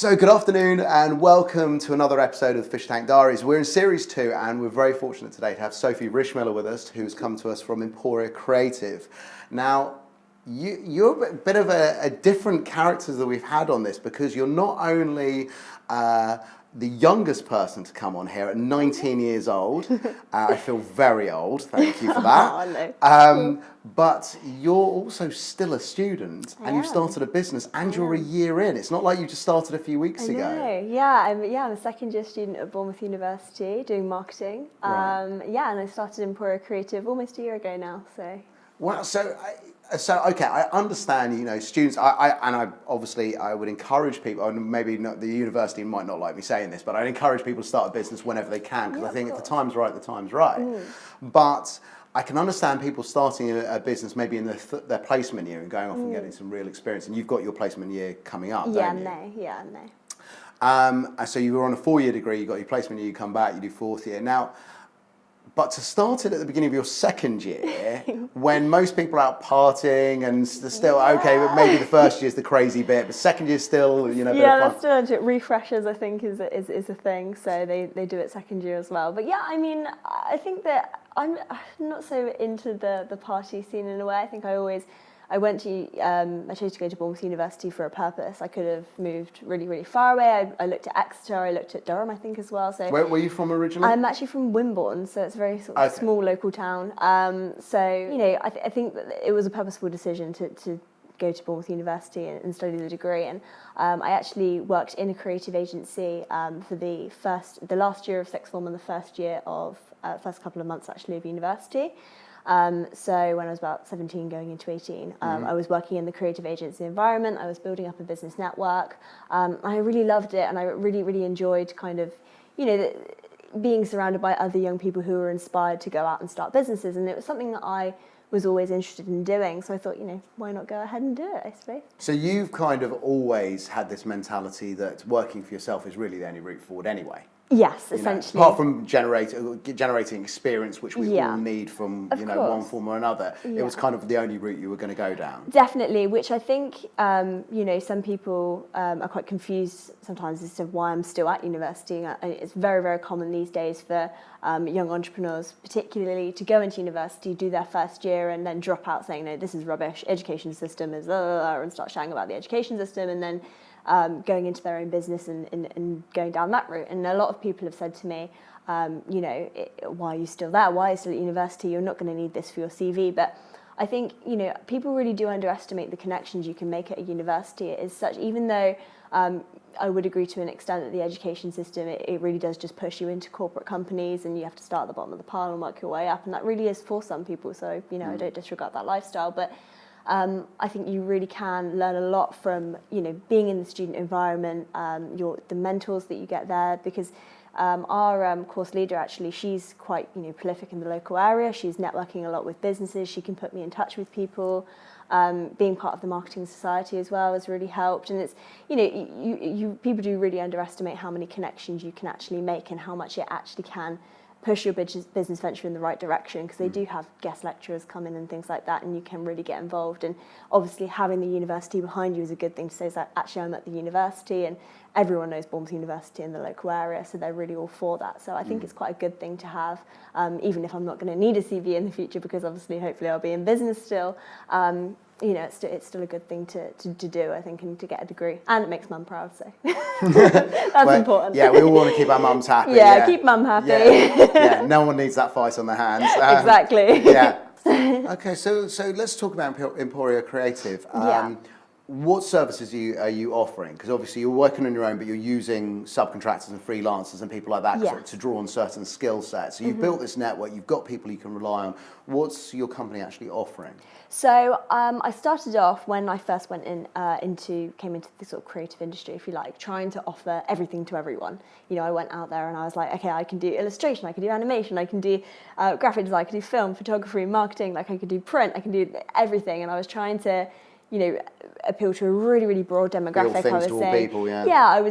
So good afternoon and welcome to another episode of the Tank Diaries. We're in Series 2 and we're very fortunate today to have Sophie Rischmiller with us, who's come to us from Emporia Creative. Now, you're a bit of a different character that we've had on this because you're not only the youngest person to come on here at 19 years old. I feel very old, thank you for that. Oh, no. But you're also still a student and you've started a business and you're a year in. It's not like you just started a few weeks ago. I'm a second year student at Bournemouth University doing marketing. Right. And I started Emporia Creative almost a year ago now. So. Wow, so okay, I understand, students, I obviously I would encourage people, and maybe not, the university might not like me saying this, but I'd encourage people to start a business whenever they can, because I think if the time's right, the time's right. But I can understand people starting a business maybe in their placement year and going off and getting some real experience, and you've got your placement year coming up, don't you? So you were on a 4-year degree, you got your placement year, you come back, you do 4th year. Now, but to start it at the beginning of your 2nd year, when most people are out partying and still, okay, but maybe the 1st year's the crazy bit, but 2nd year's still, bit of fun. That's still refreshers, I think, is a thing. So they do it 2nd year as well. But yeah, I mean, I think that I'm not so into the party scene in a way. I think I chose to go to Bournemouth University for a purpose. I could have moved really, really far away. I looked at Exeter, I looked at Durham, I think, as well. So where were you from originally? I'm actually from Wimborne, so it's a very sort of small local town. I think that it was a purposeful decision to go to Bournemouth University and study the degree. And I actually worked in a creative agency for the last year of sixth form and the first couple of months actually of university. So when I was about 17 going into 18, I was working in the creative agency environment. I was building up a business network. I really loved it, and I really, really enjoyed kind of, being surrounded by other young people who were inspired to go out and start businesses. And it was something that I was always interested in doing. So I thought, why not go ahead and do it, I suppose. So you've kind of always had this mentality that working for yourself is really the only route forward anyway. Yes, essentially. Apart from generating experience, which we all need from one form or another, it was kind of the only route you were going to go down. Definitely, which I think some people are quite confused sometimes as to why I'm still at university. It's very, very common these days for young entrepreneurs, particularly, to go into university, do their first year, and then drop out saying, "No, this is rubbish. Education system is," and start shouting about the education system, and then going into their own business and going down that route. And a lot of people have said to me, why are you still there? Why are you still at university? You're not going to need this for your CV. But I think, people really do underestimate the connections you can make at a university. It is such, even though I would agree to an extent that the education system, it really does just push you into corporate companies and you have to start at the bottom of the pile and work your way up. And that really is for some people. So, I don't disregard that lifestyle. But I think you really can learn a lot from, being in the student environment, the mentors that you get there, because our course leader, actually, she's quite, prolific in the local area. She's networking a lot with businesses. She can put me in touch with people. Being part of the marketing society as well has really helped. And it's, people do really underestimate how many connections you can actually make and how much it actually can push your business venture in the right direction, because they do have guest lecturers come in and things like that, and you can really get involved. And obviously having the university behind you is a good thing to say, that actually I'm at the university and everyone knows Bournemouth University in the local area, so they're really all for that. So I think it's quite a good thing to have, even if I'm not going to need a CV in the future, because obviously hopefully I'll be in business still. It's still a good thing to do, I think, and to get a degree. And it makes mum proud, so that's important. Yeah, we all want to keep our mums happy. Yeah, keep mum happy. Yeah, no one needs that fight on their hands. Exactly. Yeah. Okay, so let's talk about Emporia Creative. What services are you offering? Because obviously you're working on your own, but you're using subcontractors and freelancers and people like that to draw on certain skill sets. So you've built this network, you've got people you can rely on. What's your company actually offering? So I started off when I first came into the sort of creative industry, if you like, trying to offer everything to everyone. I went out there and I was like, okay, I can do illustration, I can do animation, I can do graphic design, I can do film, photography, marketing, like I could do print, I can do everything. And I was trying to appeal to a really, really broad demographic. Appeal I was to all saying, people, yeah. yeah, I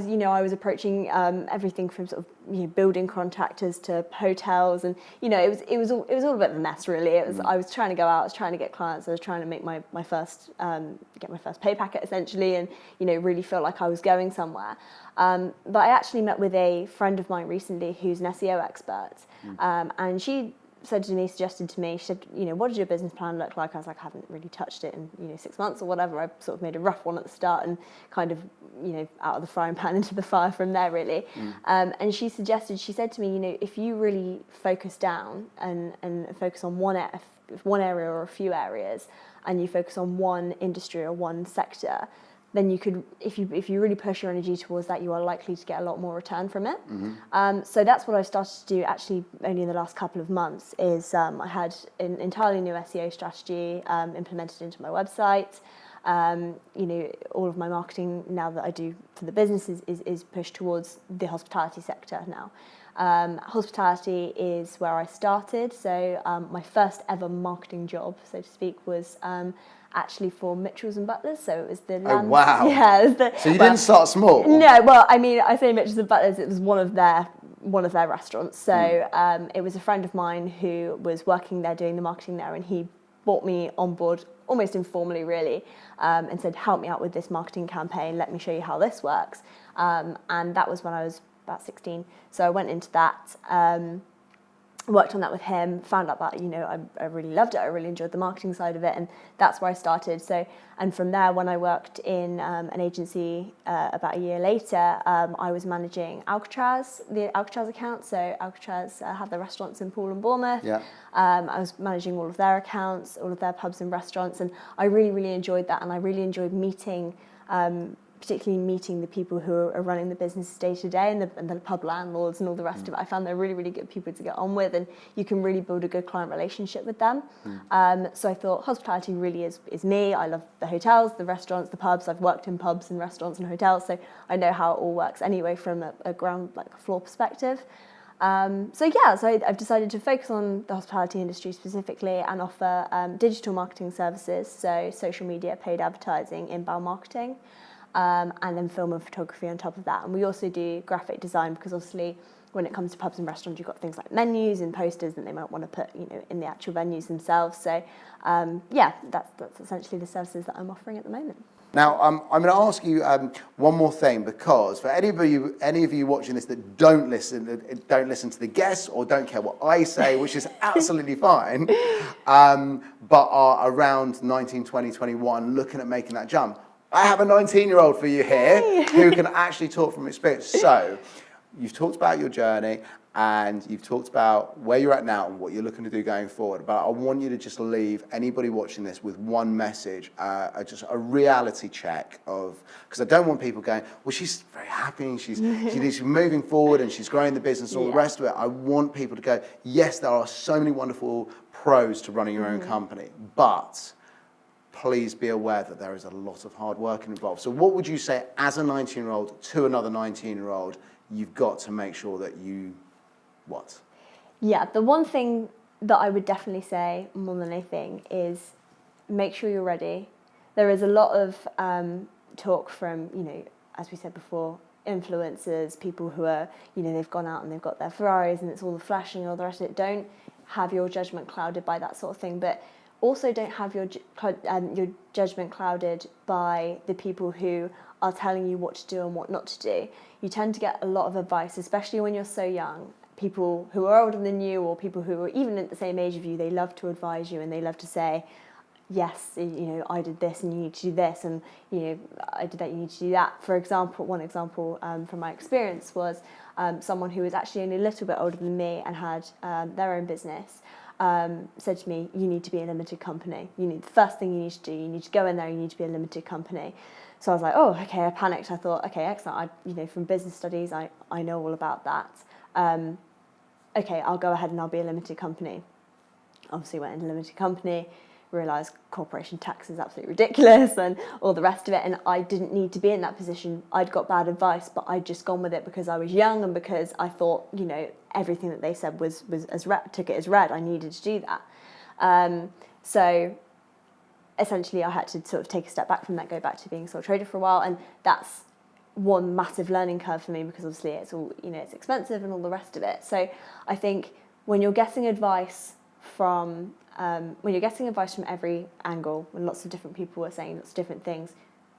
was approaching everything from sort of building contractors to hotels, and it was all a bit of a mess really. I was trying to go out, I was trying to get clients, I was trying to make my first get my first pay packet essentially, and really feel like I was going somewhere. But I actually met with a friend of mine recently who's an SEO expert, and she suggested to me, she said, what does your business plan look like? I was like, I haven't really touched it in 6 months or whatever. I sort of made a rough one at the start and kind of, out of the frying pan into the fire from there really. And she said to me, if you really focus down and focus on one area or a few areas, and you focus on one industry or one sector, then you could, if you really push your energy towards that, you are likely to get a lot more return from it. So that's what I started to do actually only in the last couple of months, is I had an entirely new SEO strategy implemented into my website. All of my marketing now that I do for the business is pushed towards the hospitality sector now. Hospitality is where I started, so my first ever marketing job, so to speak, was actually for Mitchells and Butlers. So it was the Oh wow! Yeah. So you didn't start small. No, well, I mean, I say Mitchells and Butlers. It was one of their restaurants. So it was a friend of mine who was working there doing the marketing there, and he brought me on board almost informally, really, and said, "Help me out with this marketing campaign. Let me show you how this works." And that was when I was about 16. So I went into that. Worked on that with him, found out that I really loved it, I really enjoyed the marketing side of it, and that's where I started. So, and from there, when I worked in an agency about a year later, I was managing the Alcatraz account. So Alcatraz have their restaurants in Poole and Bournemouth. Yeah. I was managing all of their accounts, all of their pubs and restaurants, and I really, really enjoyed that, and I really enjoyed particularly meeting the people who are running the business day to day, and the pub landlords and all the rest of it. I found they're really, really good people to get on with, and you can really build a good client relationship with them. So I thought hospitality really is me. I love the hotels, the restaurants, the pubs. I've worked in pubs and restaurants and hotels, so I know how it all works anyway from a ground, like a floor perspective. So I've decided to focus on the hospitality industry specifically and offer digital marketing services, so social media, paid advertising, inbound marketing. And then film and photography on top of that. And we also do graphic design, because obviously when it comes to pubs and restaurants, you've got things like menus and posters that they might want to put in the actual venues themselves. So that's essentially the services that I'm offering at the moment. Now, I'm going to ask you one more thing, because for any of you watching this that don't listen to the guests or don't care what I say, which is absolutely fine, but are around 19, 20, 21, looking at making that jump, I have a 19-year-old for you here who can actually talk from experience. So, you've talked about your journey, and you've talked about where you're at now and what you're looking to do going forward. But I want you to just leave anybody watching this with one message, just a reality check of, because I don't want people going, well, she's very happy, she's moving forward and she's growing the business and all the rest of it. I want people to go, yes, there are so many wonderful pros to running your own company, but please be aware that there is a lot of hard work involved. So what would you say as a 19-year-old to another 19-year-old, you've got to make sure that you, what? Yeah, the one thing that I would definitely say more than anything is make sure you're ready. There is a lot of talk from, as we said before, influencers, people who are, they've gone out and they've got their Ferraris and it's all the flashing and all the rest of it. Don't have your judgment clouded by that sort of thing, but also don't have your judgment clouded by the people who are telling you what to do and what not to do. You tend to get a lot of advice, especially when you're so young. People who are older than you, or people who are even at the same age of you, they love to advise you and they love to say, yes, I did this and you need to do this, and I did that, you need to do that. For example, one example from my experience was someone who was actually only a little bit older than me and had their own business. Said to me, you need to be a limited company. The first thing you need to do, you need to go in there, you need to be a limited company. So I was like, oh, okay, I panicked. I thought, okay, excellent. From business studies, I know all about that. Okay, I'll go ahead and I'll be a limited company. Obviously went into a limited company, realised corporation tax is absolutely ridiculous and all the rest of it, and I didn't need to be in that position. I'd got bad advice, but I'd just gone with it because I was young and because I thought, everything that they said was took it as read. I needed to do that. So essentially I had to sort of take a step back from that, go back to being a sole trader for a while, and that's one massive learning curve for me, because obviously it's all, it's expensive and all the rest of it. So I think when you're getting advice from every angle, when lots of different people are saying lots of different things,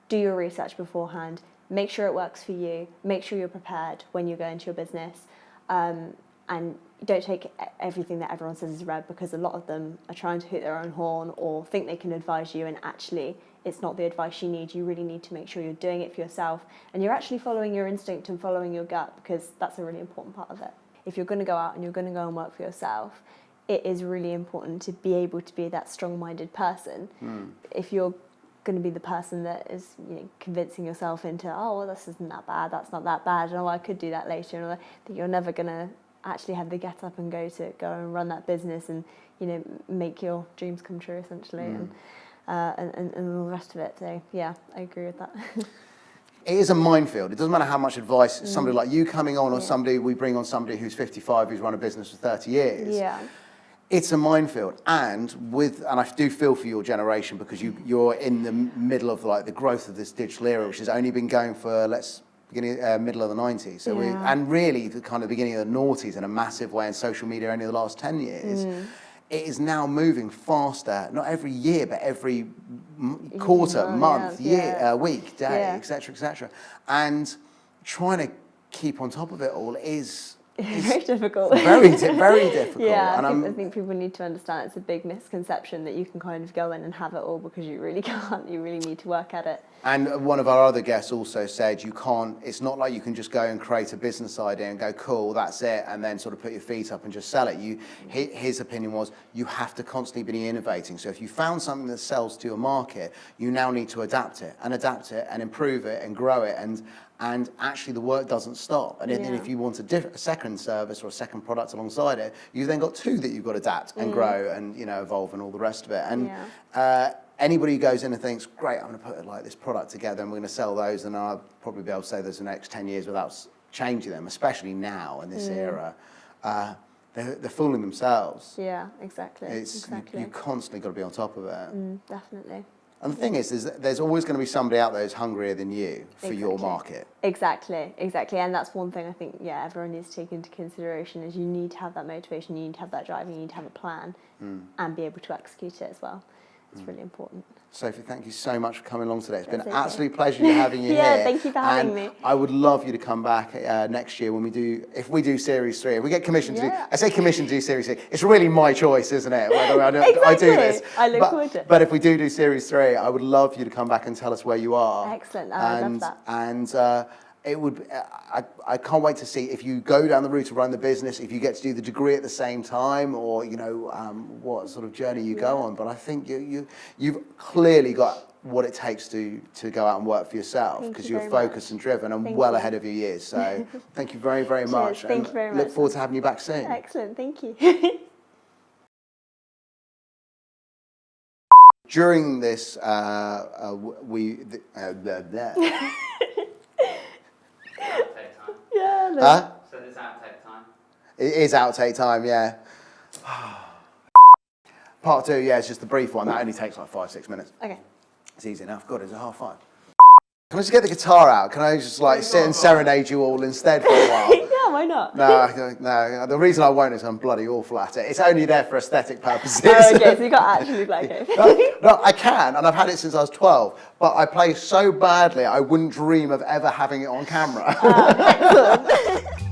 do your research beforehand, make sure it works for you, make sure you're prepared when you go into your business, and don't take everything that everyone says is read, because a lot of them are trying to hoot their own horn or think they can advise you, and actually it's not the advice you need. You really need to make sure you're doing it for yourself and you're actually following your instinct and following your gut, because that's a really important part of it. If you're going to go out and you're going to go and work for yourself, it is really important to be able to be that strong-minded person. If you're going to be the person that is convincing yourself into, oh, well, this isn't that bad, that's not that bad, and oh, I could do that later, and that you're never going to actually have the get up and go and run that business and make your dreams come true, essentially, and all the rest of it. So yeah, I agree with that. It is a minefield. It doesn't matter how much advice somebody like you coming on, or somebody we bring on, somebody who's 55 who's run a business for 30 years. Yeah. It's a minefield, and I do feel for your generation, because you're in the middle of like the growth of this digital era, which has only been going for middle of the 90s. So and really the kind of beginning of the noughties in a massive way, in social media only the last 10 years. It is now moving faster, not every year, but every quarter, month, year, week, day, etc., etc. And trying to keep on top of it all is very difficult. Very difficult. Yeah, and I think people need to understand it's a big misconception that you can kind of go in and have it all, because you really can't. You really need to work at it. And one of our other guests also said you can't, it's not like you can just go and create a business idea and go, cool, that's it, and then sort of put your feet up and just sell it. His opinion was you have to constantly be innovating. So if you found something that sells to your market, you now need to adapt it and improve it and grow it, and actually the work doesn't stop. And then if you want a second service or a second product alongside it, you've then got two that you've got to adapt and grow and evolve and all the rest of it. And anybody who goes in and thinks, great, I'm going to put like this product together and we're going to sell those, and I'll probably be able to say those in the next 10 years without changing them, especially now in this era, they're fooling themselves. Yeah, exactly. You constantly got to be on top of it. Definitely. And the thing is there's always going to be somebody out there who's hungrier than you for your market. Exactly. And that's one thing I think, everyone needs to take into consideration, is you need to have that motivation, you need to have that drive, you need to have a plan and be able to execute it as well. It's really important. Sophie, thank you so much for coming along today. It's been an absolute pleasure having you here. Thank you for having me. I would love you to come back next year if we do Series 3. If we get commissioned to do, I say commissioned to do Series 3. It's really my choice, isn't it? Whether I do this. I look forward to it. But if we do Series 3, I would love you to come back and tell us where you are. Excellent. I love that. And it would. I can't wait to see if you go down the route of run the business, if you get to do the degree at the same time, or what sort of journey you go on. But I think you've clearly got what it takes to go out and work for yourself, because you're focused and driven and well ahead of your years. So thank you very, very much. Thank you very much. Look forward to having you back soon. Excellent. Thank you. During this, So there's outtake time? It is outtake time, yeah. Part 2, it's just the brief one. That only takes like 5-6 minutes. Okay. It's easy enough. God, it's 5:30. Can I just get the guitar out? Can I just sit and serenade you all instead for a while? Yeah, why not? No. The reason I won't is I'm bloody awful at it. It's only there for aesthetic purposes. Oh, okay, so you can't actually play it. No, I can, and I've had it since I was 12. But I play so badly, I wouldn't dream of ever having it on camera. Excellent.